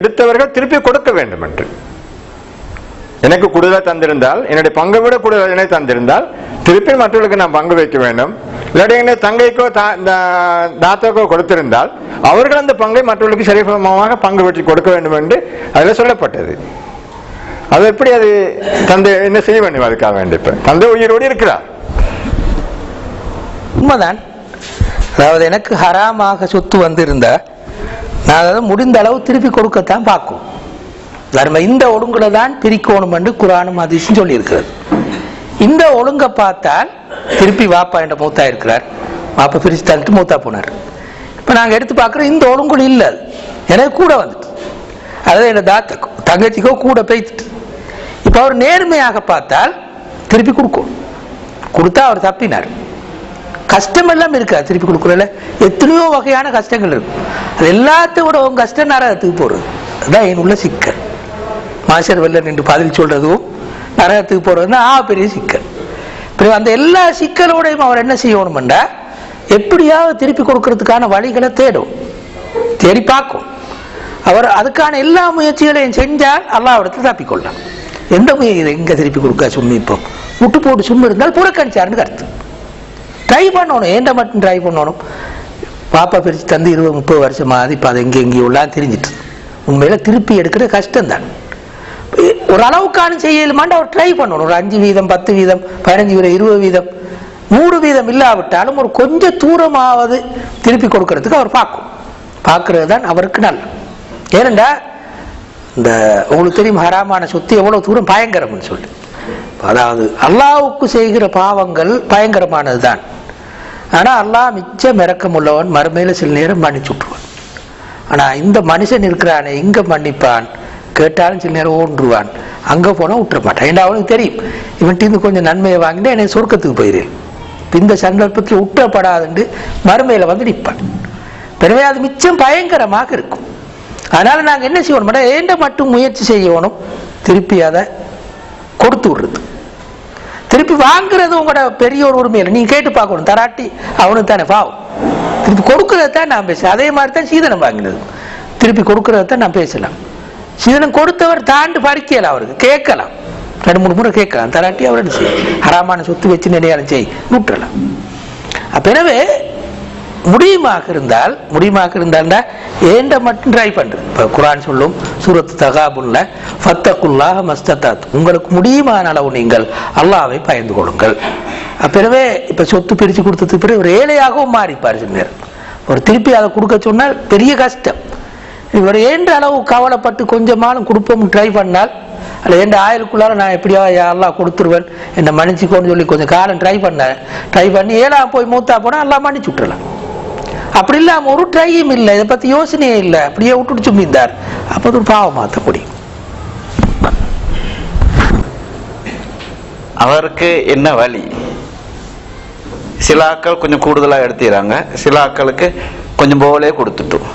எடுத்தவர்கள் திருப்பி கொடுக்க வேண்டும் என்று. எனக்கு கூடுதலாக தந்திருந்தால், என்னுடைய பங்கை விட கூடுதல் எனக்கு தந்திருந்தால் திருப்பி மற்றவர்களுக்கு நான் பங்கு வைக்க வேண்டும். இல்லாட்டி என்னுடைய தங்கைக்கோ தாத்தாக்கோ கொடுத்திருந்தால் அவர்கள் அந்த பங்கை மற்றவர்களுக்கு சரிசமமாக பங்கு வெற்றி கொடுக்க வேண்டும் என்று அதில் சொல்லப்பட்டது. அது எப்படி அது தந்தை என்ன செய்ய வேண்டும்? அதுக்காக வேண்டிய தந்தை உயிரோடு இருக்கிறார். உண்மைதான். அதாவது எனக்கு ஹராமாக சொத்து வந்திருந்தா நான் அதை முடிந்த அளவு திருப்பி கொடுக்கத்தான் பார்க்கும். தர்ம இந்த ஒழுங்குல தான் பிரிக்கணும் என்று குரானும் ஹதீஸும் சொல்லி இருக்கிறது. இந்த ஒழுங்கை பார்த்தால் திருப்பி வாப்பா என்ற மூத்தா இருக்கிறார், வாப்பா பிரிச்சு தந்துட்டு மூத்தா போனார். இப்ப நாங்க எடுத்து பார்க்கிறோம் இந்த ஒழுங்குல இல்லை, எனக்கு கூட வந்துட்டு, அதாவது என்ன தாத்தக்கோ தங்கச்சிக்கோ கூட பேய்த்துட்டு. இப்ப அவர் நேர்மையாக பார்த்தால் திருப்பி கொடுக்கும், கொடுத்தா அவர் தப்பினார். கஷ்டம் எல்லாம் இருக்கா திருப்பி கொடுக்கறதுல? எத்தனையோ வகையான கஷ்டங்கள் இருக்கும். அது எல்லாத்தையோட உங்க கஷ்டம் நரகத்துக்கு போறது. அதுதான் என் உள்ள சிக்கல். மாஸ்டர் வெள்ள நின்று பதில் சொல்றதும் நரகத்துக்கு போறதுன்னா பெரிய சிக்கல். அந்த எல்லா சிக்கலோடையும் அவர் என்ன செய்யணும்டா, எப்படியாவது திருப்பி கொடுக்கறதுக்கான வழிகளை தேடி பார்க்கும். அவர் அதுக்கான எல்லா முயற்சிகளையும் செஞ்சால் அல்லாஹ்விடத்தில் தப்பிக்கொள்ளலாம். எந்த முயற்சி எங்க திருப்பி கொடுக்க சும்மி இப்போ விட்டு போட்டு சும்மி இருந்தால் புறக்கணிச்சாருன்னு கருத்து. ட்ரை பண்ணணும், ஏண்ட மட்டும் ட்ரை பண்ணணும். பாப்பா பிரித்து தந்து 20-30 வருஷமாவது இப்போ அது எங்கேயோ எல்லாம் தெரிஞ்சிட்டு உண்மையில திருப்பி எடுக்கிற கஷ்டம் தான். ஒரு அளவுக்கான செய்யலுமாண்டு அவர் ட்ரை பண்ணணும். ஒரு 5%, 10%, 15%, 20%, 100% இல்லாவிட்டாலும் ஒரு கொஞ்சம் தூரமாவது திருப்பி கொடுக்கறதுக்கு அவர் பார்க்கறது தான் அவருக்கு நல்ல. ஏனென்றா இந்த உங்களுக்கு தெரியும் ஹராமான சொத்து எவ்வளவு தூரம் பயங்கரம்னு சொல்லி. அதாவது அல்லாஹ்வுக்கு செய்கிற பாவங்கள் பயங்கரமானது தான். ஆனா அல்லாஹ் மிச்சம் இரக்கம் உள்ளவன், மறுமையில சில நேரம் மன்னிச்சு விட்டுருவான். ஆனா இந்த மனுஷன் இருக்கிறானே இங்க மன்னிப்பான், கேட்டாலும் சில நேரம் ஓன்றுவான், அங்க போனா விட்டுற மாட்டான். ஏன்னா அவனுக்கு தெரியும் இவன்ட்டு கொஞ்சம் நன்மையை வாங்கிட்டு என்னை சொர்க்கத்துக்கு போயிடுறேன், இந்த சந்தர்ப்பத்தில் விட்டப்படாதுன்னு மறுமையில வந்து நிற்பான். எனவே அது மிச்சம் பயங்கரமாக இருக்கும். அதனால நாங்க என்ன செய்யணும், ஏண்ட மட்டும் முயற்சி செய்யணும், திருப்பி அதை கொடுத்து விடுறது. திருப்பி வாங்குறது உங்களோட பெரிய ஒரு உரிமையில நீங்க கேட்டு பார்க்கணும். தராட்டி அவனுக்கு தானே பாவம். திருப்பி கொடுக்கறதான் நான் பேசுறேன். அதே மாதிரி தான் சீதனம் வாங்கினது, திருப்பி கொடுக்கறதான் நான் பேசலாம். சீதனம் கொடுத்தவர் தாண்டு பறிக்கலாம், அவருக்கு கேட்கலாம், 2-3 முறை கேட்கலாம். தராட்டி அவரோட ஹராமான சொத்து வச்சு நிலையாலும் செய் விட்டுறலாம். அப்ப எனவே முடியுமாக இருந்தால் ஏண்ட மட்டும் ட்ரை பண்றது. இப்ப குர்ஆன் சொல்லும் சூரத்து தகாபுன்ல ஃபத்தகுல்லாஹ மஸ்ததாத், உங்களுக்கு முடியுமான அளவு நீங்கள் அல்லாஹ்வை பயந்து கொள்ளுங்கள். அப்பவே இப்ப சொத்து பிரிச்சு கொடுத்ததுக்கு பிறகு ஒரு ஏழையாகவும் மாறிப்பார். சில நேரம் ஒரு திருப்பி அதை கொடுக்க சொன்னால் பெரிய கஷ்டம். இவர் ஏண்ட அளவு கவலைப்பட்டு கொஞ்சமாலும் கொடுப்போம் ட்ரை பண்ணால், அல்ல எந்த ஆயிலுக்குள்ளார நான் எப்படியா அல்லாஹ் கொடுத்துருவேன் என்ன மன்னிச்சுக்கோன்னு சொல்லி கொஞ்சம் காலம் ட்ரை பண்ணி 7ஆம் போய் மூத்தா போனா அல்லாஹ் மன்னிச்சு விட்டுறலாம். அப்படி இல்லாம ஒரு ட்ரையும் இல்லை, இதை பத்தி யோசனையே இல்லை, அப்படியே விட்டுட்டு சும்மிந்தார், அப்ப ஒரு பாவம் மாற்ற முடியும். அவருக்கு என்ன வழி? சில ஆட்கள் கொஞ்சம் கூடுதலாக எடுத்துறாங்க, சில ஆட்களுக்கு கொஞ்சம் போலே கொடுத்துட்டோம்.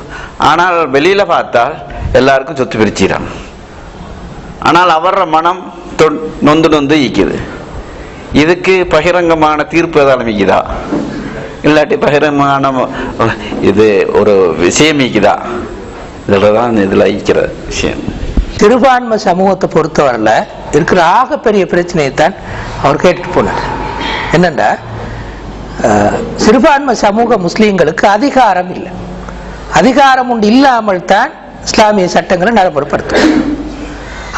ஆனால் வெளியில பார்த்தால் எல்லாருக்கும் சொத்து பிரிச்சுறாங்க. ஆனால் அவர மனம் நொந்து ஈக்குது. இதுக்கு பகிரங்கமான தீர்ப்பு ஏதாவது மிக்குதா, இல்லாட்டி பகிரங்கமான இது ஒரு விஷயம் மிக்குதா? இதுலதான் இதுல ஈக்கிற விஷயம். சிறுபான்மை சமூகத்தை பொறுத்தவரையில இருக்கிற ஆகப்பெரிய பிரச்சனையை தான் அவர் கேட்டுட்டு போனார். என்னண்டா, சிறுபான்மை சமூக முஸ்லீம்களுக்கு அதிகாரம் இல்லை. அதிகாரம் உண்டு இல்லாமல் தான் இஸ்லாமிய சட்டங்களை நடைமுறைப்படுத்தும்.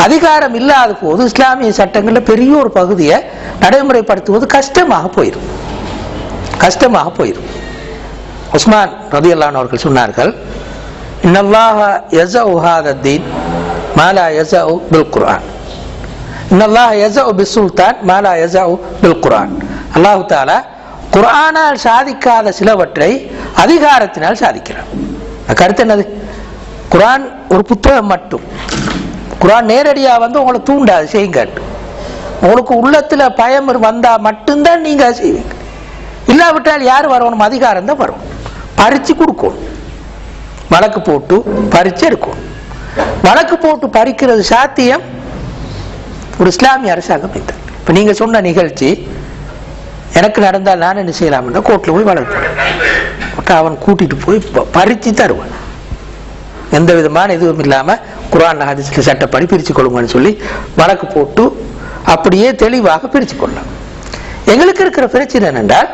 அதிகாரம் இல்லாத போது இஸ்லாமிய சட்டங்கள்ல பெரிய ஒரு பகுதியை நடைமுறைப்படுத்துவது கஷ்டமாக போயிடும். உஸ்மான் ரலியல்லாஹு அன்ஹு அவர்கள் சொன்னார்கள், இன்னல்லாஹ யஸஉ ஹாதா தீன் மா லா யஸஉ பில் குர்ஆன், இன்னல்லாஹ யஸஉ பிஸ்ஸுல்தான் மா லா யஸஉ பில் குர்ஆன். அல்லாஹ் தஆலா குர்ஆனால் சாதிக்காத சிலவற்றை அதிகாரத்தினால் சாதிக்கிறார். கருத்து என்னது? குர்ஆன் ஒரு புத்தகம் மட்டும், குர்ஆன் நேரடியா வந்து உங்களை தூண்டாது செய்யுங்க. உங்களுக்கு உள்ளத்துல பயம் வந்தா மட்டும்தான் நீங்க செய்வீங்க. இல்லாவிட்டால் யார் வரணும்? அதிகாரம் தான் வரும். பறிச்சு கொடுக்கணும், வழக்கு போட்டு பறிச்சு எடுக்கணும். வழக்கு போட்டு பறிக்கிறது சாத்தியம் ஒரு இஸ்லாமிய அரசாங்கம் இல்லை. இப்ப நீங்க சொன்ன நிகழ்ச்சி எனக்கு நடந்தால் நான் என்ன செய்யலாம்னா கோர்ட்ல போய் வழக்கு அவன் கூட்டிட்டு போய் பறிச்சு தருவான். எந்த விதமான இதுவும் இல்லாம குர்ஆன் ஹதீஸ்ல சட்டப்படி பிரிச்சு கொள்ளுங்கன்னு சொல்லி வழக்கு போட்டு அப்படியே தெளிவாக பிரிச்சு கொள்ளலாம். எங்களுக்கு இருக்கிற பிரச்சனை என்னென்றால்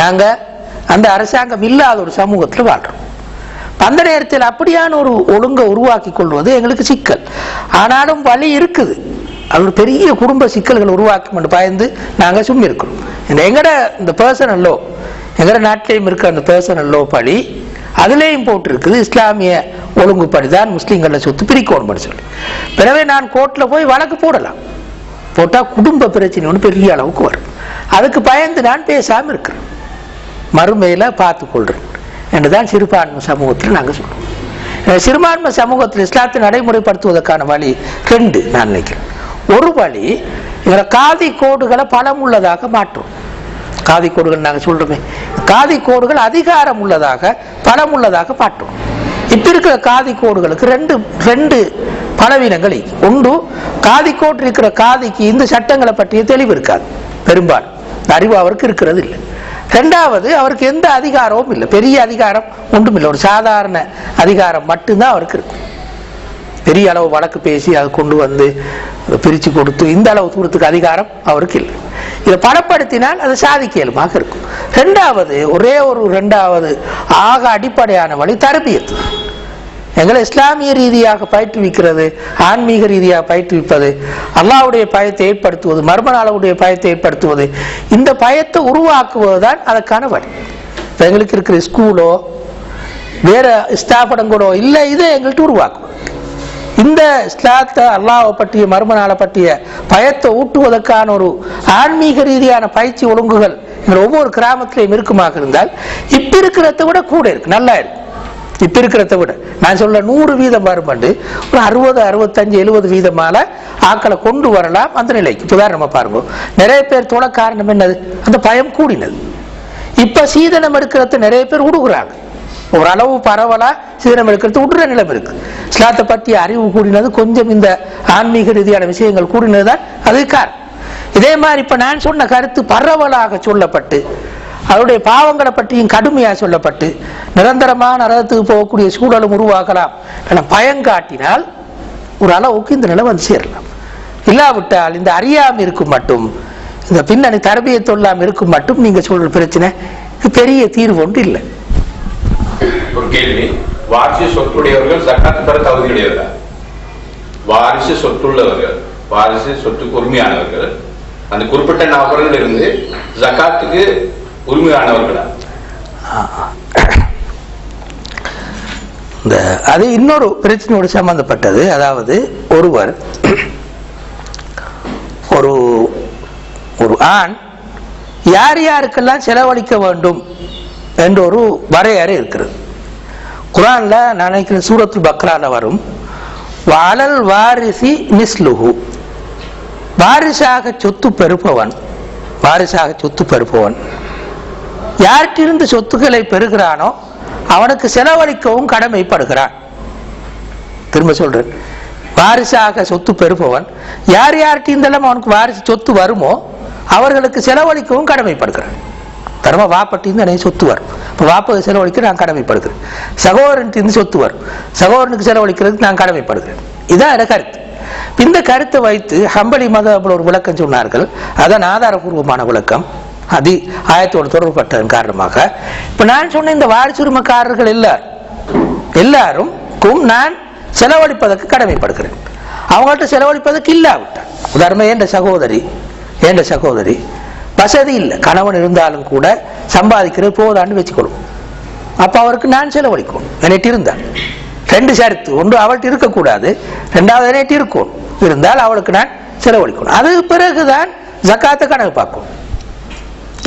நாங்க அந்த அரசாங்கம் இல்லாத ஒரு சமூகத்தில் வாழ்றோம். அந்த நேரத்தில் அப்படியான ஒரு ஒழுங்கை உருவாக்கி கொள்வது எங்களுக்கு சிக்கல். ஆனாலும் வழி இருக்குது. அது ஒரு பெரிய குடும்ப சிக்கல்கள் உருவாக்கும் பயந்து நாங்க சும்மா இருக்கிறோம். எங்கட இந்த பர்சனல் லோ, எங்கட நாட்டிலையும் இருக்க அந்த பர்சனல் லோ படி அதுலேயும் போட்டு இருக்குது இஸ்லாமிய ஒழுங்குப்படிதான் முஸ்லீம்கள சொத்து பிரிக்கணும் சொல்லி. பிறவே நான் கோர்ட்ல போய் வழக்கு போடலாம். போட்டா குடும்ப பிரச்சனை ஒன்று பெரிய அளவுக்கு வரும். அதுக்கு பயந்து நான் பேசாம இருக்கிறேன். மறுமையில பார்த்து கொள்றேன் என்றுதான் சிறுபான்மை சமூகத்தில் நாங்கள் சொல்றோம். சிறுபான்மை சமூகத்தில் இஸ்லாத்தை நடைமுறைப்படுத்துவதற்கான வழி ரெண்டு நான் நினைக்கிறேன். ஒரு வழி எங்களை காதி கோடுகளை பலமுள்ளதாக மாற்றும். காதி கோடுகள் நாங்கள் சொல்றோமே, காதி கோடுகள் அதிகாரம் உள்ளதாக பலமுள்ளதாக மாற்றும். இப்ப இருக்கிற காதி கோடுகளுக்கு ரெண்டு பலவீனங்கள். ஒன்று, காதி கோடு இருக்கிற காதிக்கு இந்த சட்டங்களை பற்றிய தெளிவு இருக்காது. பெரும்பாலும் அறிவு அவருக்கு இருக்கிறது இல்லை. ரெண்டாவது, அவருக்கு எந்த அதிகாரமும் இல்லை. பெரிய அதிகாரம் ஒன்றும் இல்லை. ஒரு சாதாரண அதிகாரம் மட்டும்தான் அவருக்கு இருக்கும். பெரிய அளவு வழக்கு பேசி அதை கொண்டு வந்து பிரித்து கொடுத்து இந்த அளவு தூரத்துக்கு அதிகாரம் அவருக்கு இல்லை. இதை பலப்படுத்தினால் அது சாதிக்கலுமாக இருக்கும். ரெண்டாவது ஆக அடிப்படையான வழி தர்பியத். எங்களை இஸ்லாமிய ரீதியாக பயிற்றுவிக்கிறது, ஆன்மீக ரீதியாக பயிற்றுவிப்பது, அல்லாஹ்வுடைய பயத்தை ஏற்படுத்துவது, மர்ம நாளுடைய பயத்தை ஏற்படுத்துவது, இந்த பயத்தை உருவாக்குவதுதான் அதற்கான வழி. எங்களுக்கு இருக்கிற ஸ்கூலோ வேற ஸ்தாபனங்களோ இல்லை, இதை எங்கள்கிட்ட உருவாக்குவது. இந்த இஸ்லாத்தை அல்லாஹ்வை பற்றிய மர்ம நாளை பற்றிய பயத்தை ஊட்டுவதற்கான ஒரு ஆன்மீக ரீதியான பயிற்சி ஒழுங்குகள் ஒவ்வொரு கிராமத்திலையும் இருக்குமாக இருந்தால் இப்ப இருக்கிறத விட கூட இருக்கு, நல்லா இருக்கு. இப்ப இருக்கிறத விட நான் சொல்ல 100% வரும்பண்டு ஒரு 60, 65, 70% ஆக்களை கொண்டு வரலாம் அந்த நிலைக்கு. உதாரணமா பாருங்க, நிறைய பேர் தொலை காரணம் என்னது? அந்த பயம் கூடினது. இப்ப சீதனம் எடுக்கிறது நிறைய பேர் விடுகிறாங்க. ஓரளவு பரவலா சீதனம் எடுக்கிறது விடுற நிலம் இருக்கு. இஸ்லாத்தை பற்றிய அறிவு கூடினது, கொஞ்சம் இந்த ஆன்மீக ரீதியான விஷயங்கள் கூடினதுதான் அது காரணம். இதே மாதிரி இப்ப நான் சொன்ன கருத்து பரவலாக சொல்லப்பட்டு அவருடைய பாவங்களை பற்றியும் கடுமையாக சொல்லப்பட்டு நிரந்தரமான நரகத்துக்கு போகக்கூடிய சூழலும் உருவாக்கலாம் என பயங்காட்டினால் ஒரு அளவுக்கு இந்த நிலை வந்து சேரலாம். இல்லாவிட்டால் இந்த அறியாம இருக்கும் மட்டும், இந்த பின்னணி தரபியத் சொல்லாம இருக்கும் மட்டும் நீங்க சொல்ற பிரச்சனை பெரிய தீர்வு ஒன்று இல்லை. ஒரு கேள்வி, வாரிசு சொத்துடையவர்கள் ஜகாத் பெற தகுதியுடையவர்கள்? வாரிசு சொத்துள்ளவர்கள், வாரிசு சொத்துக்கு உரிமையானவர்கள், அந்த குறிப்பிட்ட நபர்கள் இருந்து ஜகாத்துக்கு உரிமையானவர்களா? அது இன்னொரு பிரச்சனையோடு சம்பந்தப்பட்டது. அதாவது ஒருவர் ஒரு ஆண் யார் யாருக்கெல்லாம் செலவழிக்க வேண்டும் என்ற ஒரு வரையறை இருக்கிறது. குர்ஆன்ல நான் நினைக்கிறேன் சூரத்துல் பக்ரால வரும், வஅலல் வாரிசி மிஸ்லுஹு, வாரிசாக சொத்து பெறுபவன் யார்கிட்டிருந்து சொத்துக்களை பெறுகிறானோ அவனுக்கு செலவழிக்கவும் கடமைப்படுகிறான். திரும்ப சொல்றேன், வாரிசாக சொத்து பெறுபவன் யார் யார்கிட்டலாம் அவனுக்கு வாரிசு சொத்து வருமோ அவர்களுக்கு செலவழிக்கவும் கடமைப்படுகிறான். தர்ம வாப்பட்டிருந்து எனக்கு சொத்து வரும், இப்போ வாப்பது செலவழிக்க நான் கடமைப்படுகிறேன். சகோதரன் சொத்து வரும், சகோதரனுக்கு செலவழிக்கிறதுக்கு நான் கடமைப்படுகிறேன். இதான் என கருத்து. இந்த கருத்தை வைத்து ஹம்பலி மதம் ஒரு விளக்கம் சொன்னார்கள். அதான் ஆதாரபூர்வமான விளக்கம். அது ஆயத்தோடு தொடர்புபட்டதன் காரணமாக இப்ப நான் சொன்ன இந்த வாரிசுரிமைக்காரர்கள் எல்லாருக்கும் நான் செலவழிப்பதற்கு கடமைப்படுகிறேன். அவங்கள்ட்ட செலவழிப்பதற்கு இல்லாவிட்டால், உதாரணம் ஏண்ட சகோதரி வசதி இல்லை, கணவன் இருந்தாலும் கூட சம்பாதிக்கிறது போதான்னு வச்சுக்கொள்ளும். அப்ப அவருக்கு நான் செலவழிக்கணும். என்னட்டு இருந்தால் ரெண்டு ஷரத்து, ஒன்று அவள்கிட்ட இருக்கக்கூடாது, ரெண்டாவது என்னட்டு இருக்கும், இருந்தால் அவளுக்கு நான் செலவழிக்கணும். அது பிறகுதான் ஜக்காத்தை கணக்கு பார்க்கும்.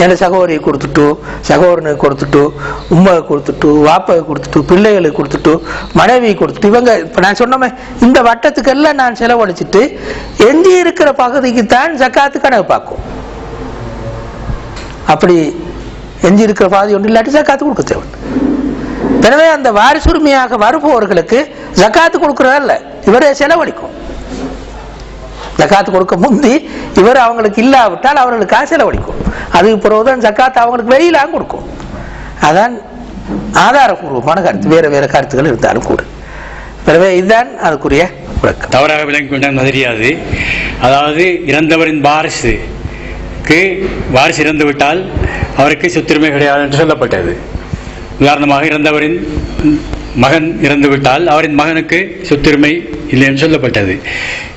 என் சகோதரியை கொடுத்துட்டு, சகோதரனுக்கு கொடுத்துட்டு, உம்மாவை கொடுத்துட்டு, வாப்பாவை கொடுத்துட்டு, பிள்ளைகளுக்கு கொடுத்துட்டு, மனைவியை கொடுத்துட்டு, இவங்க இப்ப நான் சொன்னோமே இந்த வட்டத்துக்கெல்லாம் நான் செலவழிச்சுட்டு எஞ்சி இருக்கிற பகுதிக்கு தான் ஜக்காத்து கணக்கு பார்க்கும். அப்படி எஞ்சி இருக்கிற பாதி ஒன்று இல்லாட்டி ஜக்காத்து கொடுக்க தேவை. எனவே அந்த வாரிசுரிமையாக வருபவர்களுக்கு ஜக்காத்து கொடுக்கறதல்ல, இவரே செலவழிக்கும். ஜக்காத்து கொடுக்க முந்தி இவர் அவங்களுக்கு இல்லாவிட்டால் அவர்களுக்காக செலவழிக்கும். அதுக்கு பிறகுதான் ஜக்காத்து அவங்களுக்கு வெளியிலாம் கொடுக்கும். அதான் ஆதாரபூர்வமான கருத்து. வேற கருத்துக்கள் இருந்தாலும் கூட எனவே இதுதான் அதுக்குரிய விளக்கம். தவறாக விளங்கி கொண்டால் தெரியாது. அதாவது இறந்தவரின் வாரிசுக்கு வாரிசு இறந்துவிட்டால் அவருக்கு சொத்துரிமை கிடையாது என்று சொல்லப்பட்டது. உதாரணமாக இறந்தவரின் மகன் இறந்துவிட்டால் அவரின் மகனுக்கு சொத்துரிமை இல்லை என்று சொல்லப்பட்டது.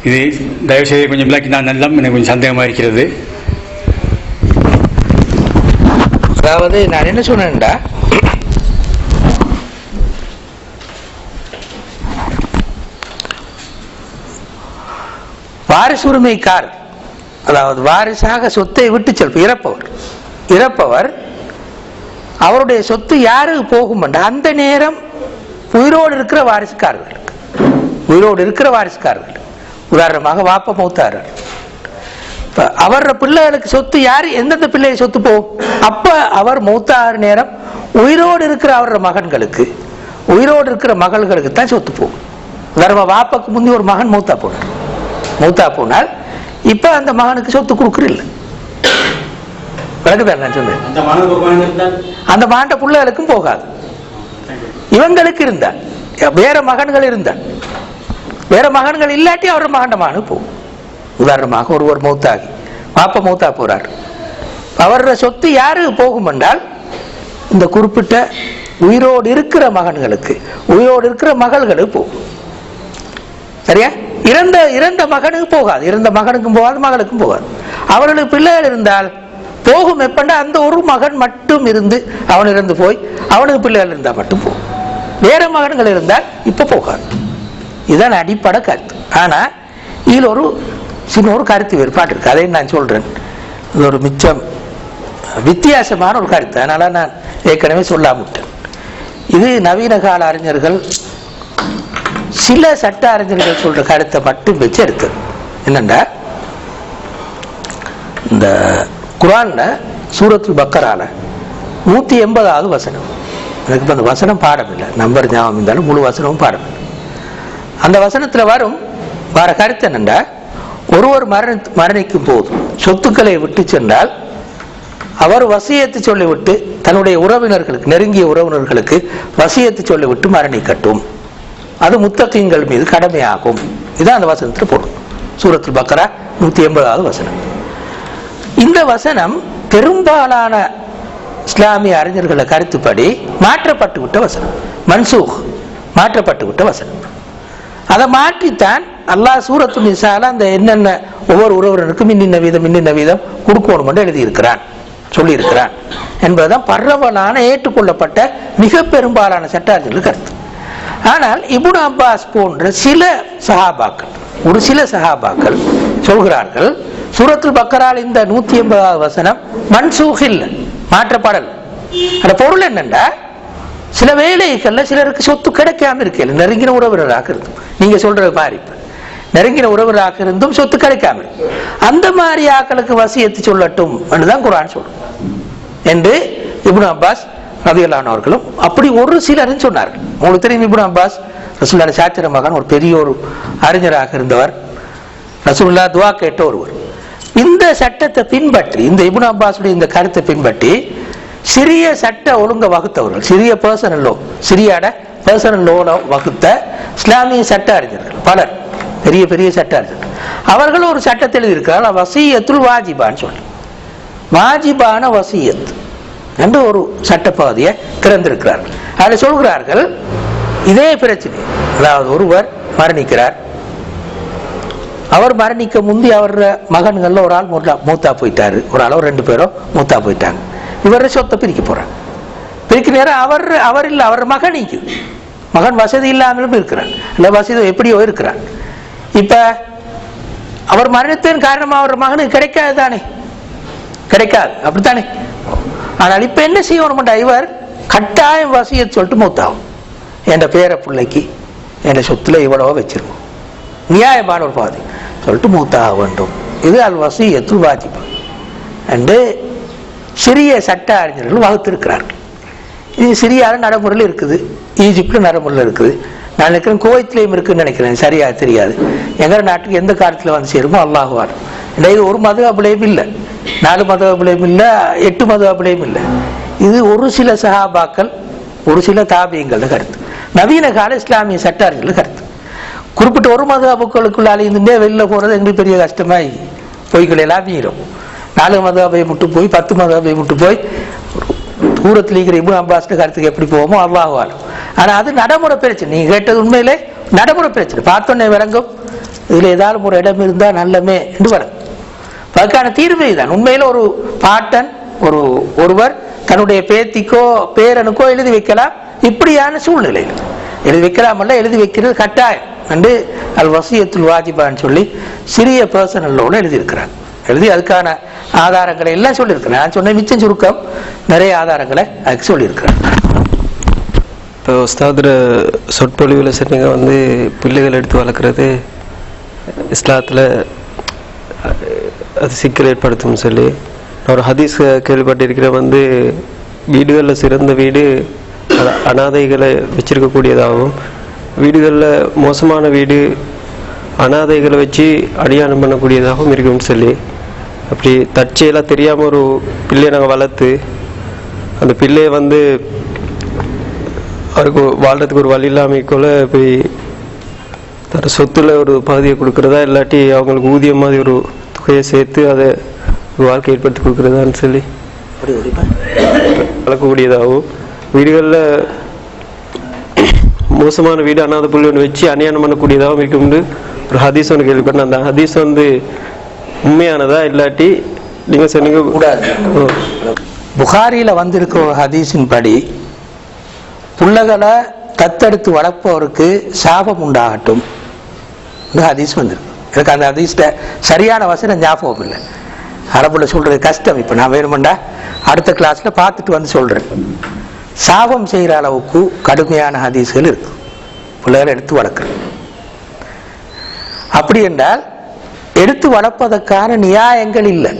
இது தயவுசெய்து கொஞ்சம் விளக்கி நான் நல்லா எனக்கு கொஞ்சம் சந்தேகமாக இருக்கிறது. அதாவது நான் என்ன சொன்னேன்டா, வாரிசுரிமைக்கார், அதாவது வாரிசாக சொத்தை விட்டு செல்ப இறப்பவர் அவருடைய சொத்து யாருக்கு போகும் என்ற அந்த நேரம் உயிரோடு இருக்கிற வாரிசுக்காரர்கள் உதாரணமாக வாப்ப மௌத்தார்கள், அவர பிள்ளைகளுக்கு சொத்து யாரு, எந்தெந்த பிள்ளைய சொத்து போகும்? அப்ப அவர் மௌத்தாகிற நேரம் உயிரோடு இருக்கிற அவர மகன்களுக்கு, உயிரோடு இருக்கிற மகள்களுக்கு தான் சொத்து போகும். உதாரணமா வாப்பாக்கு முந்தி ஒரு மகன் மௌத்தா போனால் இப்ப அந்த மகனுக்கு சொத்து கொடுக்குறில்ல. நான் சொன்னேன் அந்த மகன் பிள்ளைகளுக்கும் போகாது. இவங்களுக்கு இருந்தால் வேற மகன்கள் இருந்தால், வேற மகன்கள் இல்லாட்டி அவர மகன் போகும். உதாரணமாக ஒருவர் மௌத்தாகி பாப்பா மௌத்தா போறார், அவர சொத்து யாருக்கு போகும் என்றால் இந்த குறிப்பிட்ட உயிரோடு இருக்கிற மகன்களுக்கு, உயிரோடு இருக்கிற மகள்களுக்கு போகும். சரியா? இறந்த மகனுக்கு போகாது, இறந்த மகனுக்கும் போகாது, மகளுக்கும் போகாது. அவர்களுக்கு பிள்ளைகள் இருந்தால் போகும். எப்பண்டா அந்த ஒரு மகன் மட்டும் இருந்து அவன் இறந்து போய் அவனுக்கு பிள்ளைகள் இருந்தால் மட்டும் போகும். வேற மகன்கள் இருந்தால் இப்ப போகாது. இதுதான் அடிப்படை கருத்து. ஆனா இதில் ஒரு சின்ன ஒரு கருத்து வேறுபாடு இருக்கு, அதை நான் சொல்றேன். இது ஒரு மிச்சம் வித்தியாசமான ஒரு கருத்து, அதனால நான் ஏற்கனவே சொல்லாமட்டேன். இது நவீன கால அறிஞர்கள், சில சட்ட அறிஞர்கள் சொல்ற கருத்தை மட்டும் வச்சு எடுத்தது. என்னண்டா, இந்த குர்ஆன்ல சூரத்துல் பக்கரால 180வது வசனம், எனக்கு இப்ப அந்த வசனம் பாடம் இல்லை, நம்பர் ஞாபகம் இருந்தாலும் முழு வசனமும் பாடம் இல்லை. அந்த வசனத்துல வர கருத்து என்னண்டா, ஒருவர் மரணிக்கும் போது சொத்துக்களை விட்டு சென்றால் அவர் வசியத்து சொல்லிவிட்டு தன்னுடைய உறவினர்களுக்கு, நெருங்கிய உறவினர்களுக்கு வசியத்து சொல்லிவிட்டு மரணிக்கட்டும், அது முத்தகீன்கள் மீது கடமையாகும். இதான் அந்த வசனத்தில் போடும். சூரத்துல் பக்கரா 180வது வசனம். இந்த வசனம் பெரும்பாலான இஸ்லாமிய அறிஞர்கள கருத்துப்படி மாற்றப்பட்டு விட்ட வசனம், மன்சூக், மாற்றப்பட்டு விட்ட வசனம். அதை மாற்றித்தான் அல்லாஹ் சூரத்துல் நிசால அந்த என்னென்ன ஒவ்வொரு உறவினருக்கும் இன்னின்ன வீதம் கொடுக்கணும் என்று எழுதியிருக்கிறான், சொல்லியிருக்கிறான் என்பதுதான் பரவலான ஏற்றுக்கொள்ளப்பட்ட மிக பெரும்பாலான சட்டாளர்கள் கருத்து. ஆனால் இப்னு அப்பாஸ் போன்ற ஒரு சில சஹாபாக்கள் சொல்கிறார்கள், சூரத்துல் பக்கரால் இந்த 180வது வசனம் மன்சூக் இல்லை, மாற்றப்படல். அந்த பொருள் என்னண்டா, சில வேலைகள்ல சிலருக்கு சொத்து கிடைக்காம இருக்கல, நெருங்கின உறவினராக இருந்தும், நீங்க சொல்றது மாதிரி நெருங்கின உறவினராக இருந்தும் சொத்து கிடைக்காம, அந்த மாதிரி ஆக்களுக்கு வசியத்து சொல்லட்டும் என்றுதான் குர்ஆன் சொல்லும் என்று இப்னு அப்பாஸ் ரலியல்லாஹு அன்ஹு அவர்களும் அப்படி ஒரு சிலரும் சொன்னார்கள். உங்களுக்கு தெரியும், இப்னு அப்பாஸ் ரசூலுல்லாஹி சாத்திர மகன், ஒரு பெரிய ஒரு அறிஞராக இருந்தவர், ரசூலுல்லாஹ் துஆ கேட்ட ஒருவர். இந்த சட்டத்தை பின்பற்றி, இந்த இப்னு அப்பாஸுடைய இந்த கருத்தை பின்பற்றி சிறிய சட்ட ஒழுங்க வகுத்தவர்கள், சிறிய பர்சனல் லோ வகுத்த இஸ்லாமிய சட்ட அறிஞர்கள் பலர், பெரிய பெரிய சட்ட அறிஞர்கள், அவர்கள் ஒரு சட்டத்தில் இருக்கிறார்கள், வசியத்துல் வாஜிபான்னு சொல்லி, வாஜிபான வசியத் என்று ஒரு சட்ட பகுதியை திறந்திருக்கிறார்கள். அதில் சொல்கிறார்கள், இதே பிரச்சனை, அதாவது ஒருவர் மரணிக்கிறார், அவர் மரணிக்க முந்தி அவர் மகன்கள்ல ஒரு ஆள் மூத்தா போயிட்டாரு, ஒரு ஆளோ 2 பேரோ மூத்தா போயிட்டாங்க. இவர சொத்தை பிரிக்க போறாங்க. பிரிக்க நேரம் அவர் இல்லை, அவர் மகன் வசதி இல்லாமலும் இருக்கிறார், இல்ல வசதி எப்படியோ இருக்கிறார். இப்ப அவர் மரணத்தின் காரணமாக அவர் மகனுக்கு கிடைக்காது தானே, கிடைக்காது அப்படித்தானே. ஆனால் இப்ப என்ன செய்யணும், இவர் கட்டாயம் வசியத் சொல்லிட்டு மூத்தாகும், என் பேர பிள்ளைக்கு என் சொத்துல இவ்வளவோ வச்சிருக்கோம், நியாயமான ஒரு பாதி சொல்லிட்டு மூத்தாக வேண்டும். இது அல் வசியத்துல் வாஜிபா என்று சிறிய சட்ட அறிஞர்கள் வகுத்திருக்கிறார்கள். இது சிரியால நடைமுறையில் இருக்குது, ஈஜிப்ட்ல நடைமுறையில் இருக்குது, நான் நினைக்கிறேன் குவைத்திலையும் இருக்குன்னு நினைக்கிறேன், சரியா தெரியாது. எங்க நாட்டுக்கு எந்த காலத்துல வந்து சேருமோ அல்லாஹு அலம். இது ஒரு மதுஹபிலையும் இல்லை, 4 மதுஹபிலையும் இல்லை, 8 மதுஹபிலையும் இல்லை. இது ஒரு சில சஹாபாக்கள், ஒரு சில தாபியங்கள் கருத்து. நவீன கால இஸ்லாமிய சட்ட அறிஞர்கள் கருத்து. குறிப்பிட்ட ஒரு மதபுக்களுக்குள்ள இருந்துட்டே வெளில போறது எங்களுக்கு பெரிய கஷ்டமாய் பொய்கள் எல்லாம் மீறும். 4 மதபை முட்டு போய் 10 மதபை முட்டு போய் தூரத்தில் இருக்கிற இப்னு அப்பாஸ் கருத்துக்கு எப்படி போவோமோ அல்லாஹ் ஆலம். ஆனா அது நடைமுறை பிரச்சனை. நீங்க கேட்டது உண்மையிலே நடைமுறை பிரச்சனை. பார்த்தோன்னே விளங்கும் இதுல ஏதாவது ஒரு இடம் இருந்தா நல்லமே என்று வரும். அதுக்கான தீர்வு தான். உண்மையில ஒரு பாட்டன் ஒருவர் தன்னுடைய பேத்திக்கோ பேரனுக்கோ எழுதி வைக்கலாம். இப்படியான சூழ்நிலையில் எழுதி வைக்கலாமல்ல, எழுதி வைக்கிறது கட்டாயம் என்று அல் வசியத்துல் வாஜிபான்னு சொல்லி சிறிய பர்சனல்லோடு எழுதியிருக்கிறாங்க. எழுதி அதுக்கான ஆதாரங்களை எல்லாம் சொல்லியிருக்கிறேன். நான் சொன்ன மிச்சம் சுருக்கம் நிறைய ஆதாரங்களை அதுக்கு சொல்லியிருக்கிறேன். இப்போ உஸ்தாதுர சொற்பொழிவில் சொன்னீங்க பிள்ளைகள் எடுத்து வளர்க்குறது இஸ்லாத்தில் அது சிக்கல் ஏற்படுத்தும்னு சொல்லி. நான் ஒரு ஹதீஸ் கேள்விப்பட்டிருக்கிறேன். வீடுகளில் சிறந்த வீடு அனாதைகளை வச்சிருக்கக்கூடியதாகவும், வீடுகளில் மோசமான வீடு அனாதைகளை வச்சு அநியாயம் பண்ணக்கூடியதாகவும் இருக்கும்னு சொல்லி. அப்படி தற்செயலாக தெரியாமல் ஒரு பிள்ளையை நாங்கள் வளர்த்து அந்த பிள்ளையை அவருக்கு வாழ்கிறதுக்கு ஒரு வழி இல்லாமைக்குள்ள போய் தர சொத்துல ஒரு பகுதியை கொடுக்குறதா, இல்லாட்டி அவங்களுக்கு ஊதியம் மாதிரி ஒரு தொகையை சேர்த்து அதை ஒரு வாழ்க்கை ஏற்படுத்தி கொடுக்குறதான்னு சொல்லி வளர்க்கக்கூடியதாகவும், வீடுகளில் மோசமான வீடு அனாதை புள்ளி ஒன்று வச்சு அநியாயம் பண்ணக்கூடியதாகவும் இருக்கும்னு ஒரு ஹதீஸ் ஒன்று கேள்விப்பட்டேன். அந்த ஹதீஸ் உண்மையானதா இல்லாட்டி நீங்க சொன்னீங்க கூடாது. புகாரியில் வந்திருக்கிற ஒரு ஹதீஸின் படி புள்ளகளை தத்தெடுத்து வளர்ப்பவருக்கு சாபம் உண்டாகட்டும் ஹதீஸ் வந்திருக்கு. எனக்கு அந்த ஹதீஸ்ல சரியான வசனம் ஞாபகம் இல்லை. அரபுல சொல்றது கஷ்டம். இப்போ நான் வேணுமெண்டா அடுத்த கிளாஸ்ல பார்த்துட்டு சொல்றேன். சாபம் செய்கிற அளவுக்கு கடுமையான ஹதீஸ்கள் இருக்கு பிள்ளைகளை எடுத்து வளர்க்குறது. அப்படி என்றால் எடுத்து வளர்ப்பதற்கான நியாயங்கள் இல்லை.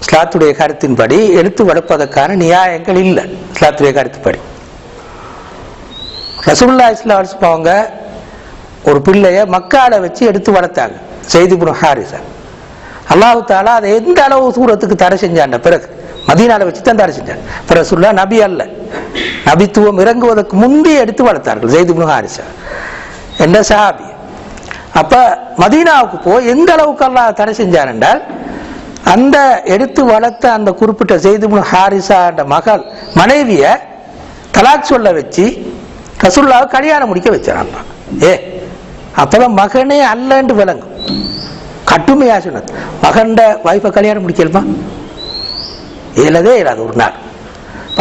இஸ்லாத்துடைய கருத்தின்படி எடுத்து வளர்ப்பதற்கான நியாயங்கள் இல்லை. இஸ்லாத்துடைய கருத்துப்படி ரசூலுல்லாஹி ஸல்லல்லாஹு அலைஹி வஸல்லம் அவங்க ஒரு பிள்ளைய மக்கால வச்சு எடுத்து வளர்த்தாங்க, ஸைத் இப்னு ஹாரிஸா. அல்லாஹ் தஆலா அதை எந்த அளவு தூரத்துக்கு தடை செஞ்சான்? பிறகு மதீனால வச்சு தான் தடை செஞ்சான். ரசூலுல்லாஹ் நபி அல்ல, நபித்துவம் இறங்குவதற்கு முன்பே எடுத்து வளர்த்தார்கள் ஸைத் இப்னு ஹாரிஸா என்ற சஹாபி. அப்ப மதீனாவுக்கு போய் எந்த அளவுக்கு அல்லாஹ் தடை செஞ்சான் என்றால், அந்த எடுத்து வளர்த்த அந்த குறிப்பிட்ட ஸைத் இப்னு ஹாரிஸா என்ற மனைவிய தலாக் சொல்ல வச்சு ரசூலுல்லாஹ் கல்யாணம் முடிக்க வச்சான். அப்பதான் மகனே அல்லன்னு விளங்கும். கட்டுமையா சொன்னது, மகண்ட வைஃபை கல்யாணம் முடிக்கலுமா? இயலதே இல்லாது ஒரு நாள்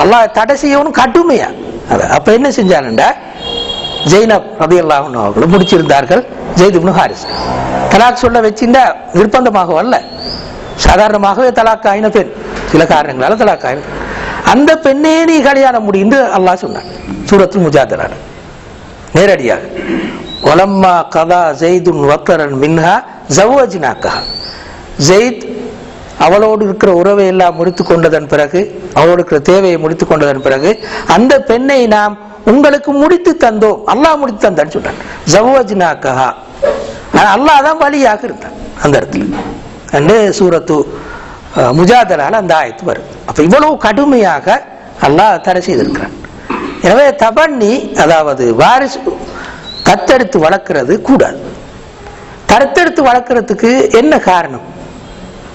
அல்லாஹ் தடை செய்யணும் கட்டுமையா. அப்ப என்ன செஞ்சான்டா, ஜெய்னப் ரலியல்லாஹு அன்ஹா அவர்களை முடிச்சிருந்தார்கள் ஸைத் இப்னு ஹாரிஸ். தலாக் சொல்ல வச்சிருந்தா நிர்பந்தமாக அல்ல, சாதாரணமாகவே தலாக் ஆயின பெண், சில காரணங்களால தலாக் ஆயின. அந்த பெண்ணே நீ கல்யாணம் முடிந்து அல்லாஹ் சொன்னான் சூரத்துல் முஜாதலால நேரடியாக. வலம்மா கதா ஸைதுன் வத்தரன் மின்ஹா ஸவஜ்னாகஹா. ஸைத் அவளோடு இருக்கிற உறவை எல்லாம் முடித்து கொண்டதன் பிறகு, அவளோடு இருக்கிற தேவையை முடித்து கொண்டதன் பிறகு, அந்த பெண்ணை நாம் உங்களுக்கு முடித்து தந்தோம், அல்லாஹ் முடித்து தந்தான்னு சொல்றான். ஸவஜ்னாகஹா, அல்லாஹ் தான் வழியாக இருந்தான் அந்த இடத்துல. அண்டு சூரத்து முஜாதலால அந்த ஆயத்து வரும். அப்ப இவ்வளவு கடுமையாக அல்லாஹ் தடை செய்திருக்கிறான். எனவே தபன்னி, அதாவது வாரிசு தத்தெடுத்து வளர்க்கிறது கூடாது. தத்தெடுத்து வளர்க்கறதுக்கு என்ன காரணம்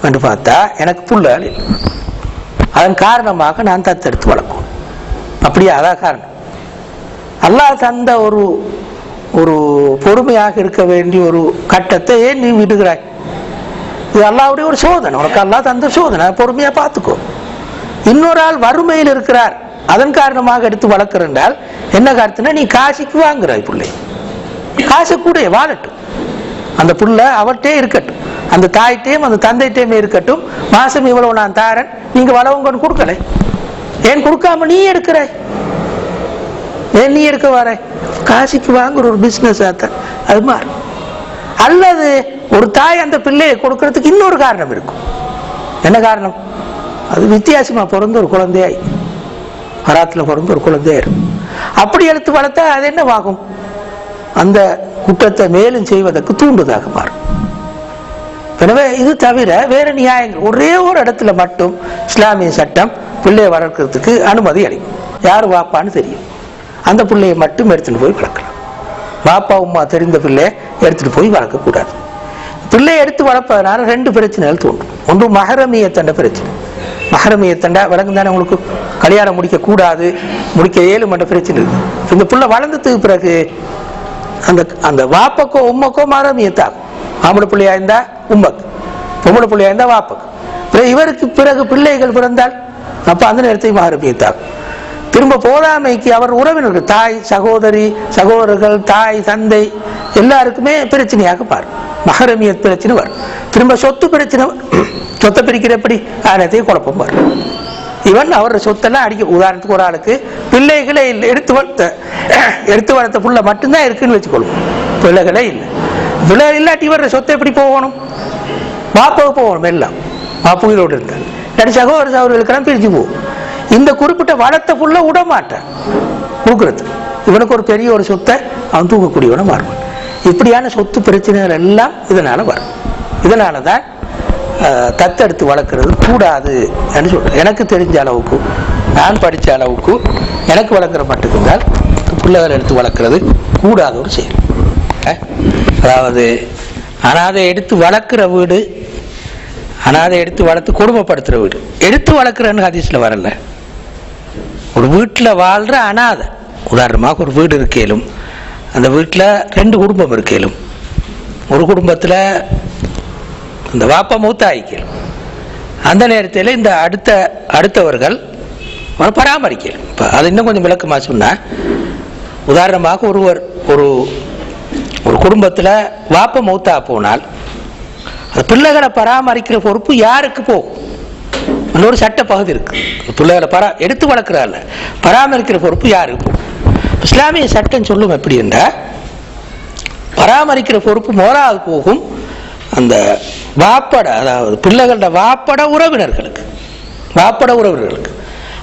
என்று பார்த்தா, எனக்கு புள்ளகள் இல்லை, அதன் காரணமாக நான் தத்தெடுத்து வளர்க்கும். அப்படியா? அதான் காரணம். அல்லாஹ் தந்த ஒரு பொறுமையாக இருக்க வேண்டிய ஒரு கட்டத்தை ஏன் நீ விடுகிறாய்? இது அல்லாஹ்வுடைய ஒரு சோதனை. உனக்கு அல்லாஹ் தந்த சோதனை, பொறுமையா பார்த்துக்கோ. இன்னொரு ஆள் வறுமையில் இருக்கிறார், அதன் காரணமாக எடுத்து வளர்க்கிறேன்றால் என்ன காரணத்தினா, நீ காசிக்கு வாங்குறாய் பிள்ளை, காசு கூட வாழட்டும், அந்த புள்ள அவர்கிட்டே இருக்கட்டும், அந்த தாய்கிட்டையும் அந்த தந்தைகிட்டையுமே இருக்கட்டும். மாசம் இவ்வளவு நான் தாரேன், நீங்க வளவங்கன்னு கொடுக்கல, ஏன் கொடுக்காம நீ எடுக்கிறாய்? ஏன் நீ எடுக்க வர? காசிக்கு வாங்குற ஒரு பிசினஸ் ஆத்த அது மாதிரி. அல்லது ஒரு தாய் அந்த பிள்ளையை கொடுக்கறதுக்கு இன்னொரு காரணம் இருக்கும். என்ன காரணம்? அது வித்தியாசமா பிறந்த ஒரு குழந்தையாய், வராத்துல பிறந்த ஒரு குழந்தையா இருக்கும். அப்படி எடுத்து வளர்த்தா அது என்னவாகும்? அந்த குற்றத்தை மேலும் செய்வதற்கு தூண்டுதாக மாறும். எனவே இது தவிர வேற நியாயங்கள், ஒரே ஒரு இடத்துல மட்டும் இஸ்லாமிய சட்டம் பிள்ளையை வளர்க்கறதுக்கு அனுமதி அளிக்கும். யாரு வாப்பான்னு தெரியும். அந்த பிள்ளையை மட்டும் எடுத்துட்டு போய் வளர்க்கலாம். பாப்பா உமா தெரிந்த பிள்ளையை எடுத்துட்டு போய் வளர்க்கக்கூடாது. பிள்ளையை எடுத்து வளர்ப்பதனால 2 பிரச்சனைகள் தோன்றும். ஒன்று மஹரமியத்தண்ட பிரச்சனை. மஹரமியத்தண்டா வழங்கும் தானே உங்களுக்கு கல்யாணம் முடிக்க கூடாது, முடிக்க 7 மண்ட பிரச்சனை இருக்கு. இந்த பிள்ளை வளர்ந்ததுக்கு பிறகு அந்த அந்த வாப்பக்கோ உம்மக்கோ மஹரமியத்தாகும். ஆம்பளை பிள்ளையா இருந்தா உம்மக்கு, பொம்பளை பிள்ளையா இருந்தா வாப்பக்கு. இவருக்கு பிறகு பிள்ளைகள் பிறந்தால் அப்ப அந்த நேரத்தையும் மஹரமியத்தாகும். திரும்ப போதாமைக்கு அவர் உறவினர்கள், தாய் சகோதரி சகோதரர்கள், தாய் தந்தை எல்லாருக்குமே பிரச்சனையாக பாரு. மஹரமியத் பிரச்சனை வரும். திரும்ப சொத்து பிரச்சனை, சொத்தை பிரிக்கிற எப்படி ஆனத்தையும் குழப்பம் வரும். இவன் அவரோட சொத்தெல்லாம் அடிக்க, உதாரணத்துக்கு ஒரு ஆளுக்கு பிள்ளைகளே இல்லை, எடுத்து வளர்த்த புள்ள மட்டும்தான் இருக்குன்னு வச்சுக்கொள்வோம், பிள்ளைகளே இல்லை. பிள்ளை இல்லாட்டி இவரோட சொத்தை எப்படி போகணும்? பாப்பாவுக்கு போகணும், எல்லாம் பாப்புகளோடு இருந்தால். இல்லாட்டி சகோதர சகோதரர்களுக்கெல்லாம் பிரிஞ்சு போகும். இந்த குறிப்பிட்ட வளர்த்த புள்ள விட மாட்டான் கொடுக்கறது. இவனுக்கு ஒரு பெரிய ஒரு சொத்தை அவன் தூக்கக்கூடியவன மாறுவான். இப்படியான சொத்து பிரச்சனைகள் எல்லாம் இதனால வரும். இதனாலதான் தத்தெடுத்து வளர்க்கறது கூடாது என்று சொல்றேன். எனக்கு தெரிஞ்ச அளவுக்கு, நான் படித்த அளவுக்கு, எனக்கு வளர்க்குற மட்டும்தான் பிள்ளைகள் எடுத்து வளர்க்கறது கூடாத ஒரு செயல். அதாவது அனாதை எடுத்து வளர்க்குற வீடு, அனாதை எடுத்து வளர்த்து கொடுமைப்படுத்துற வீடு. எடுத்து வளர்க்குறன்னு ஹதீஸ்ல வரல. ஒரு வீட்டில் வாழ்ற அனாதை, உதாரணமாக ஒரு வீடு இருக்கேலும், அந்த வீட்டில் 2 குடும்பம் இருக்கேலும், ஒரு குடும்பத்தில் இந்த வாப்பா மூத்தாயிக்கலும், அந்த நேரத்தில் இந்த அடுத்தவர்கள் பராமரிக்கலும். இப்போ அது இன்னும் கொஞ்சம் விளக்கமாக சொன்னால், உதாரணமாக ஒரு குடும்பத்தில் வாப்பா மூத்தா போனால் அந்த பிள்ளைகளை பராமரிக்கிற பொறுப்பு யாருக்கு போகும்? ஒரு சட்ட பகுதி இருக்கு. பிள்ளைகளை எடுத்து வளர்க்கிறாள், பராமரிக்கிற பொறுப்பு யாருக்கு போகும்? இஸ்லாமிய சட்டம் சொல்லும் எப்படி என்றால், பராமரிக்கிற பொறுப்பு மோராது போகும் அந்த வாப்பட, அதாவது பிள்ளைகளோட வாப்பட உறவினர்களுக்கு.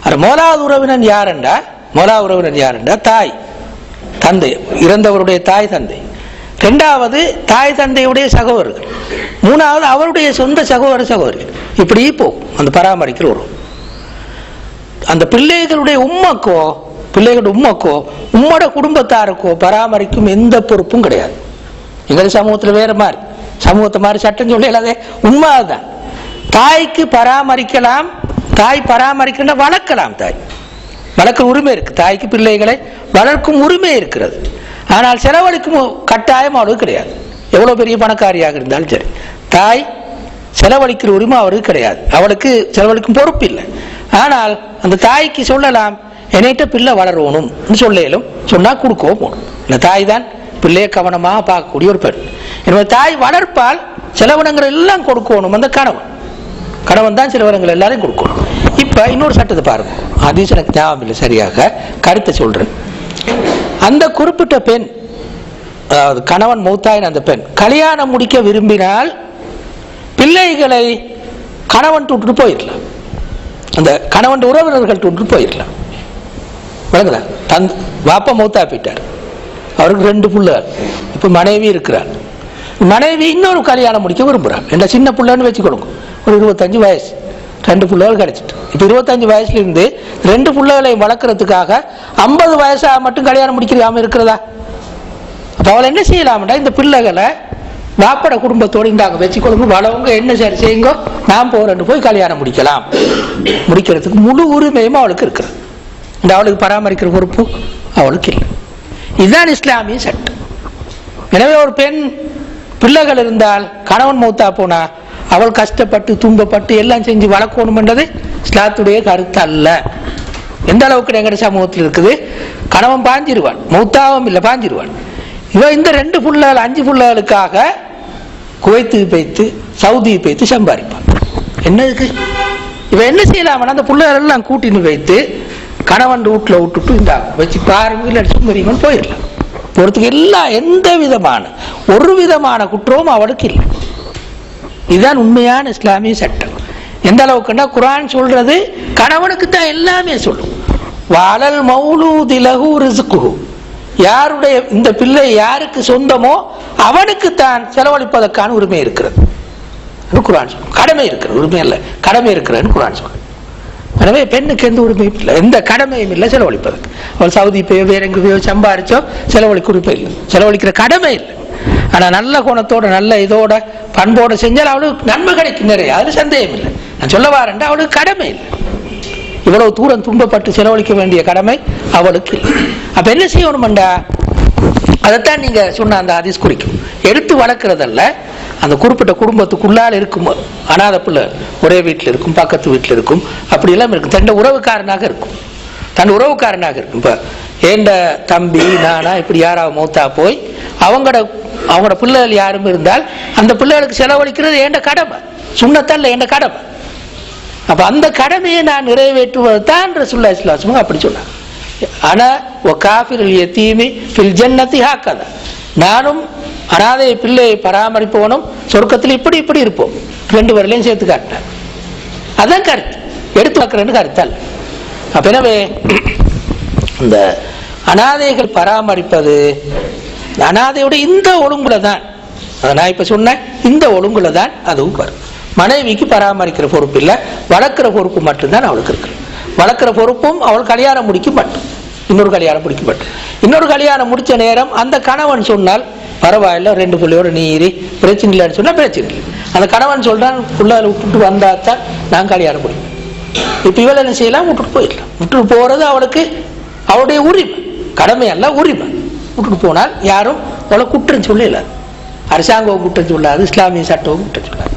அது மோலாவது உறவினர் யாருண்டா தாய் தந்தை, இறந்தவருடைய தாய் தந்தை. 2வது தாய் தந்தையுடைய சகோதரர்கள். 3வது அவருடைய சொந்த சகோதர சகோதரிகள். இப்படி போகும் அந்த பராமரிக்கிற உறவு. அந்த பிள்ளைகளுடைய உம்மக்கோ உம்மோட குடும்பத்தாருக்கோ பராமரிக்கும் எந்த பொறுப்பும் கிடையாது. எங்கள் சமூகத்தில் வேற மாதிரி, சமூகத்தை மாதிரி சட்டம் சொல்லலாதே, உண்மைதான். தாய்க்கு பராமரிக்கலாம், தாய் பராமரிக்கிற வளர்க்கலாம், தாய் வளர்க்கிற உரிமை இருக்கு. தாய்க்கு பிள்ளைகளை வளர்க்கும் உரிமை இருக்கிறது. ஆனால் செலவழிக்கும் கட்டாயம் அவளுக்கு கிடையாது. எவ்வளவு பெரிய பணக்காரியாக இருந்தாலும் சரி, தாய் செலவழிக்கிற உரிமை அவருக்கு கிடையாது. அவளுக்கு செலவழிக்கும் பொறுப்பு இல்லை. ஆனால் அந்த தாய்க்கு சொல்லலாம், என்னைட்ட பிள்ளை வளரணும் சொல்லலும், சொன்னா கொடுக்கவும் போகணும். இந்த தாய் தான் பிள்ளையை கவனமாக பார்க்கக்கூடிய ஒரு பெண். எனவே தாய் வளர்ப்பால் செலவினங்கள் எல்லாம் கொடுக்கணும். அந்த கணவன் தான் செலவினங்கள் எல்லாரையும் கொடுக்கணும். இப்ப இன்னொரு சட்டத்தை பாருங்க, அது எனக்கு ஞாபகம் இல்லை சரியாக, கருத்தை சொல்றேன். அந்த குறிப்பிட்ட பெண், அதாவது கணவன் மூத்தாயின் அந்த பெண் கல்யாணம் முடிக்க விரும்பினால் பிள்ளைகளை கணவன் விட்டுட்டு போயிடலாம், அந்த கணவன் உறவினர்கள் விட்டுட்டு போயிடலாம். விளங்குதா? வாப்பா மூத்தா போயிட்டார், அவருக்கு 2 பிள்ளைகள். இப்ப மனைவி இருக்கிறார். மனைவி இன்னொரு கல்யாணம் முடிக்க விரும்புறாள். என்ன சின்ன பிள்ளைன்னு வச்சு கொடுக்கும், ஒரு 25 வயசு, 2 பிள்ளைகள் கிடைச்சிட்டு. இப்ப 25 வயசுல இருந்து 2 பிள்ளைகளை வளர்க்கறதுக்காக 50 வயசா மட்டும் கல்யாணம் முடிக்காம இருக்கிறதா? அப்ப அவளை என்ன செய்யலாம்டா, இந்த பிள்ளைகளை வாப்பட குடும்பத்தோடு இந்தாங்க வச்சு கொடுங்க, வளவங்க என்ன சரி செய்யுங்க, நான் போறேன்னு போய் கல்யாணம் முடிக்கிறதுக்கு முழு உரிமையும் அவளுக்கு இருக்கிறது. இந்த அவளுக்கு பராமரிக்கிற பொறுப்பு அவளுக்கு இல்லை. இதுதான் இஸ்லாமிய சட்டம். எனவே ஒரு பெண் பிள்ளைகள் இருந்தால் கணவன் மூத்தா போனா அவள் கஷ்டப்பட்டு துன்பப்பட்டு எல்லாம் செஞ்சு வளர்க்கணும் என்றது இஸ்லாத்துடைய கருத்து அல்ல. எந்த அளவுக்கு எங்கட சமூகத்தில் இருக்குது, கணவன் பாஞ்சிருவான், மூத்தாவும் இல்லை பாஞ்சிருவான். இவன் இந்த 2 பிள்ளைகள் 5 பிள்ளைகளுக்காக குவைத்துக்கு போய்த்து சவுதியை போய்த்து சம்பாதிப்பான். என்னதுக்கு இவன் என்ன செய்யலாமன்னா, அந்த பிள்ளைகள் எல்லாம் கூட்டின்னு வைத்து கணவன் வீட்டில் விட்டுட்டு இந்த வச்சு பாருங்க சுமரிமன் போயிடலாம். போறதுக்கு எல்லாம் எந்த விதமான ஒரு விதமான குற்றமும் அவளுக்கு இல்லை. இதுதான் உண்மையான இஸ்லாமிய சட்டம். எந்த அளவுக்குன்னா, குர்ஆன் சொல்றது கணவனுக்கு தான் எல்லாமே சொல்லும். வலல் மௌலூதி லஹு ரிஸ்குஹு, யாருடைய இந்த பிள்ளை யாருக்கு சொந்தமோ அவனுக்கு தான் செலவழிப்பதற்கான உரிமை இருக்கிறது குர்ஆன் சொல்லும். கடமை இருக்கிறது, உரிமை அல்ல, கடமை இருக்கிறதுன்னு குர்ஆன் சொல்லும். எனவே பெண்ணுக்கு எந்த உரிமையும் இல்லை, எந்த கடமையும் இல்லை செலவழிப்பதற்கு. அவள் சவுதி போயோ வேற எங்கேயோ சம்பாரிச்சோ செலவழிக்க உரிமை இல்லை, செலவழிக்கிற கடமை இல்லை. ஆனா நல்ல குணத்தோட நல்ல இதோட பண்போட செஞ்சால் அவளுக்கு நன்மை கிடைக்கும் நிறைய, அதுல சந்தேகம் இல்லை. நான் சொல்ல வாரேன்டா அவளுக்கு கடமை இல்லை, இவ்வளவு தூரம் துன்பப்பட்டு செலவழிக்க வேண்டிய கடமை அவளுக்கு இல்லை. அப்ப என்ன செய்யணும்டா, அதைத்தான் நீங்க சொன்ன அந்த ஹதீஸ் குறிக்கும். எடுத்து வளர்க்கறதல்ல, அந்த குறிப்பிட்ட குடும்பத்துக்குள்ளால் இருக்கும் அநாத பிள்ளை ஒரே வீட்டில் இருக்கும், பக்கத்து வீட்டில் இருக்கும், அப்படி எல்லாம் இருக்கும். தன் உறவுக்காரனாக இருக்கும், தன் உறவுக்காரனாக இருக்கும். இப்ப ஏண்ட தம்பி நானா இப்படி யாராவது மூத்தா போய் அவங்களோட பிள்ளைகள் யாரும் இருந்தால் அந்த பிள்ளைகளுக்கு செலவழிக்கிறது ஏண்ட கடமை, சுண்ணத்தல்ல ஏண்ட கடமை. அப்ப அந்த கடமையை நான் நிறைவேற்றுவது தான் ரசூலுல்லாஹி ஸல்லல்லாஹு அலைஹி வஸல்லம் அப்படி சொன்னாங்க. ஆனா வகாஃபிருல் யதீமி ஃபில் ஜன்னதி ஹாகதா, நானும் அனாதை பிள்ளையை பராமரிப்பவனும் சொர்க்கத்தில் இப்படி இப்படி இருப்போம், ரெண்டு பேர்லையும் சேர்த்து காட்டினார். அதான் கருத்து, எடுத்து வைக்கிறேன்னு கருத்தால். அப்ப எனவே இந்த அனாதைகள் பராமரிப்பது அனாதையோட இந்த ஒழுங்குல தான், நான் இப்ப சொன்ன இந்த ஒழுங்குல தான் அதுவும் வரும். மனைவிக்கு பராமரிக்கிற பொறுப்பு இல்லை, வளர்க்கிற பொறுப்பு மட்டும்தான் அவளுக்கு இருக்கு. வளர்க்கிற பொறுப்பும் அவள் கல்யாணம் முடிக்க மாட்டோம், இன்னொரு கல்யாணம் முடிக்க மாட்டோம். இன்னொரு கல்யாணம் முடிச்ச நேரம் அந்த கணவன் சொன்னால் பரவாயில்ல, ரெண்டு பிள்ளையோட நீரி பிரச்சனை இல்லைன்னு சொன்னா பிரச்சனை இல்லை. அந்த கணவன் சொல்றான் பிள்ளை விட்டுட்டு வந்தாத்தான் நான் கல்யாணம் முடிப்பேன். இப்ப இவள் என்ன செய்யலாம், விட்டுட்டு போயிடலாம். விட்டுட்டு போறது அவளுக்கு அவளுடைய உரிமை, கடமை அல்ல உரிமை. விட்டுட்டு போனால் யாரும் அவளை குற்றம் சொல்லல, அரசாங்கம் குற்றம் சொல்லாது, இஸ்லாமிய சட்டமும் குற்றம் சொல்லாது.